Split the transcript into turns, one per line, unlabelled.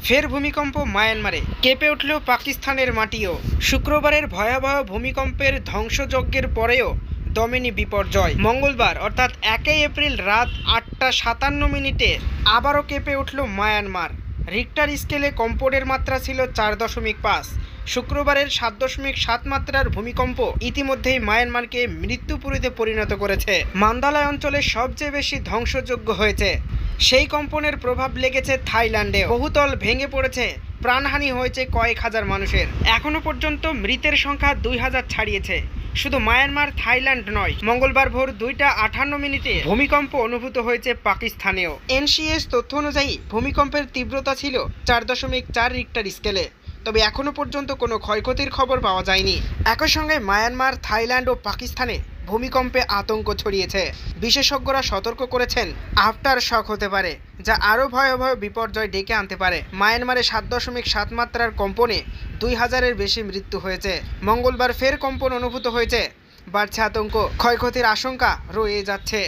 ফের ভূমিকম্প মায়ানমারে, কেঁপে উঠল পাকিস্তানের মাটিও। শুক্রবারের ভয়াবহ ভূমিকম্পের ধ্বংসযজ্ঞের পরেও দমেনি বিপর্যয়। মঙ্গলবার অর্থাৎ 1 এপ্রিল রাত 8টা 57 আবারও কেঁপে উঠল মায়ানমার। রিক্টার স্কেলে কম্পনের মাত্রা ছিল 4.5। শুক্রবারের 7.7 মাত্রার ভূমিকম্প ইতিমধ্যেই মায়ানমারকে মৃত্যুপুরীতে পরিণত করেছে। মান্দালয় অঞ্চলে সবচেয়ে বেশি ধ্বংসযজ্ঞ হয়েছে। সেই কম্পনের প্রভাব লেগেছে থাইল্যান্ডে। বহুতল ভেঙে পড়েছে, প্রাণহানি হয়েছে কয়েক হাজার মানুষের। এখনো পর্যন্ত মৃতের সংখ্যা 2000 ছাড়িয়েছে। শুধু মায়ানমার, থাইল্যান্ড নয়, মঙ্গলবার ভোর 2টা 58 ভূমিকম্প অনুভূত হয়েছে পাকিস্তানেও। এনসিএস তথ্য অনুযায়ী ভূমিকম্পের তীব্রতা ছিল 4.4 রিক্টার স্কেলে। তবে এখনো পর্যন্ত কোনো ক্ষয়ক্ষতির খবর পাওয়া যায়নি। একই সঙ্গে মায়ানমার, থাইল্যান্ড ও পাকিস্তানে ভূমিকম্পে আতঙ্ক ছড়িয়েছে। বিশেষজ্ঞরা সতর্ক করেছেন, আফটার শক হতে পারে, যা আরও ভয়াবহ বিপর্যয় ডেকে আনতে পারে। মায়ানমারে 7.7 মাত্রার কম্পনে 2000-এর বেশি মৃত্যু হয়েছে। মঙ্গলবার ফের কম্পন অনুভূত হয়েছে, বাড়ছে আতঙ্ক, ক্ষয়ক্ষতির আশঙ্কা রয়ে যাচ্ছে।